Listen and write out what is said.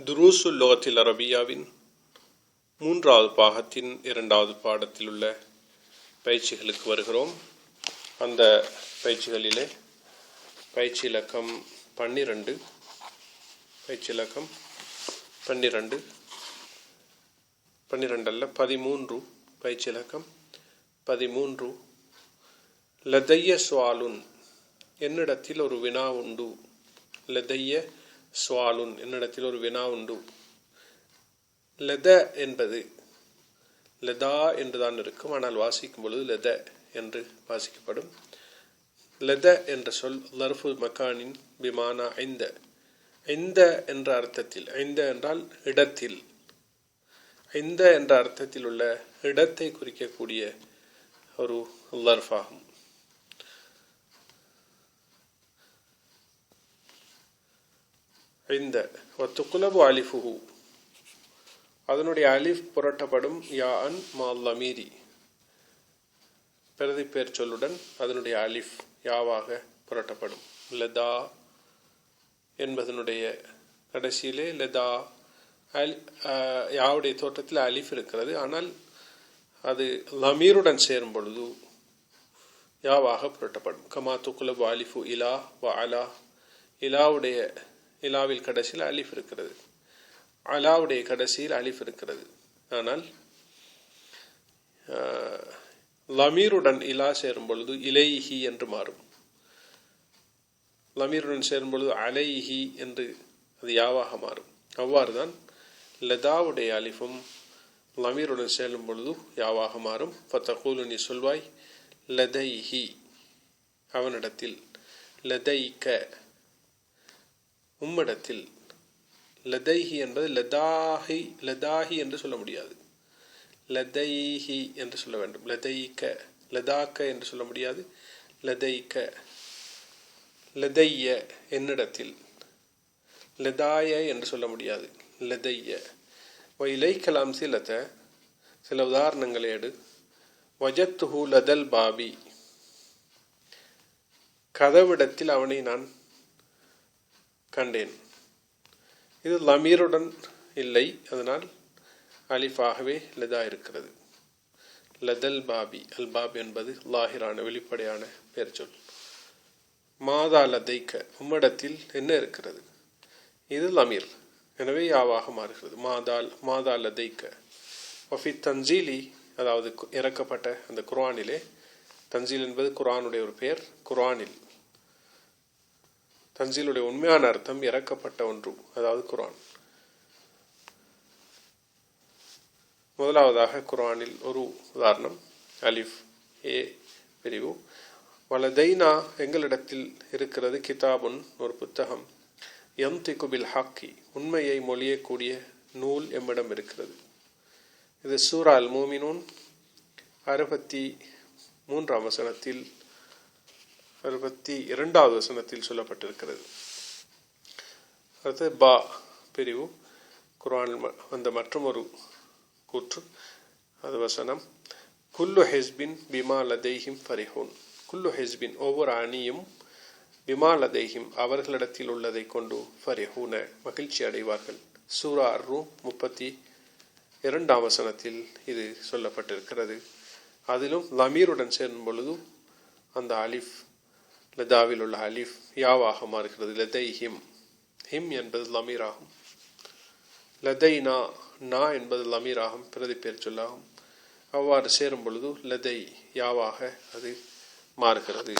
துரூசுல் லுகத்தில் அரபியாவின் 3வது பாகத்தின் 2வது பாடத்தில் உள்ள பயிற்சிகளுக்கு வருகிறோம். அந்த பயிற்சிகளிலே பயிற்சி இலக்கம் 12 அல்ல 13 பயிற்சி இலக்கம் 13. லதைய சுவாலுன், என்னிடத்தில் ஒரு வினா உண்டு. லதைய சுவாலுன், என்னிடத்தில் ஒரு வினா உண்டு. லத என்பது லதா என்றுதான் இருக்கும், ஆனால் வாசிக்கும் பொழுது லத என்று வாசிக்கப்படும். லத என்ற சொல் லர்ஃபு மக்கானின் பிமானா ஐந்த, ஐந்த என்ற அர்த்தத்தில், ஐந்த என்றால் இடத்தில், ஐந்த என்ற அர்த்தத்தில் உள்ள இடத்தை குறிக்கக்கூடிய ஒரு லர்ஃபாகும். இந்த வத்துக்குலபு அலிஃபுஹு, அதனுடைய அலிஃப் புரட்டப்படும். யான் மால் லமீரி, பிரதி பேர் சொல்லுடன் அதனுடைய அலிஃப் யாவாக புரட்டப்படும். லதா என்பதனுடைய கடைசியிலே லதா யாவுடைய தோற்றத்தில் அலிஃப் இருக்கிறது, ஆனால் அது லமீருடன் சேரும் பொழுது யாவாக புரட்டப்படும். கமா துக்குலபு அலிஃபு இலா வ அலா, இலாவுடைய இலாவில் கடைசியில் அலிஃப் இருக்கிறது, அலாவுடைய கடைசியில் அலிஃப் இருக்கிறது, ஆனால் லமீருடன் இலா சேரும் பொழுது இலைஹி என்று மாறும். லமீருடன் சேரும் பொழுது அலைஹி என்று அது யாவாக மாறும். அவ்வாறுதான் லதாவுடைய அலிஃபும் லமீருடன் சேரும் பொழுது யாவாக மாறும். ஃபத்தகூலு, நீ சொல்வாய், லதைஹி அவனிடத்தில், லதைக்க உம்மிடத்தில். லதைஹி என்பது லதாஹி, லதாஹி என்று சொல்ல முடியாது, லதைஹி என்று சொல்ல வேண்டும். லதைக்க, லதாக்க என்று சொல்ல முடியாது, லதைக்க. லதைய என்னிடத்தில், லதாய என்று சொல்ல முடியாது, லதைய. இலைக்கலாம் சில உதாரணங்களை எடு. வஜத்துஹு லதல் பாபி, கதவிடத்தில் அவனை நான் கண்டேன். இது லமீருடன் இல்லை, அதனால் அலிஃபாகவே லதா இருக்கிறது. லதல் பாபி, அல் பாப் என்பது லாஹிரான வெளிப்படையான பெயர் சொல். மாதா லதைக்க, உம்மிடத்தில் என்ன இருக்கிறது, இது லமீர், எனவே யாவாக மாறுகிறது. மாதா லதைக்க. வஃபி தன்சீலி, அதாவது இறக்கப்பட்ட அந்த குர்ஆனிலே, தன்சீல் என்பது குர்ஆனுடைய ஒரு பெயர். குர்ஆனில் தன்சீலுடைய உண்மையான அர்த்தம் இறக்கப்பட்ட ஒன்று, அதாவது குர்ஆன். முதலாவதாக குர்ஆனில் ஒரு உதாரணம், அலிஃப் ஏ பிரிவு. வலதைனா, எங்களிடத்தில் இருக்கிறது, கிதாபுன் ஒரு புத்தகம், யம்திகு பில் ஹக்கி, உண்மையை மொழியக்கூடிய நூல் எம்மிடம் இருக்கிறது. இது சூரா அல் மூமினூன் 63ஆம் வசனத்தில் 62வது வசனத்தில் சொல்லப்பட்டிருக்கிறது. அடுத்து பா பிரிவு, குர்ஆனில் வந்த மற்றும் ஒரு கூற்று, அது வசனம், குல்லு ஹிஸ்பின் பிமா லதைஹிம் ஃபரிஹூன். குல்லு ஹிஸ்பின், ஒவ்வொரு அணியும், பிமா லதைஹிம் அவர்களிடத்தில் உள்ளதை கொண்டு, ஃபரிஹூன மகிழ்ச்சி அடைவார்கள். சூரா அர்-ரூம் 32ஆம் வசனத்தில் இது சொல்லப்பட்டிருக்கிறது. அதிலும் லமீருடன் சேரும் பொழுது அந்த அலிஃப், லதாவில் உள்ள அலிஃப் யாவாக மாறுகிறது. லதைஹிம், ஹிம் என்பது லமீராகும். லதைனா, நா என்பது லமீராகும், பிரதி பேர் சொல்லாகும். அவ்வாறு சேரும் பொழுது லதை யாவாக அது மாறுகிறது.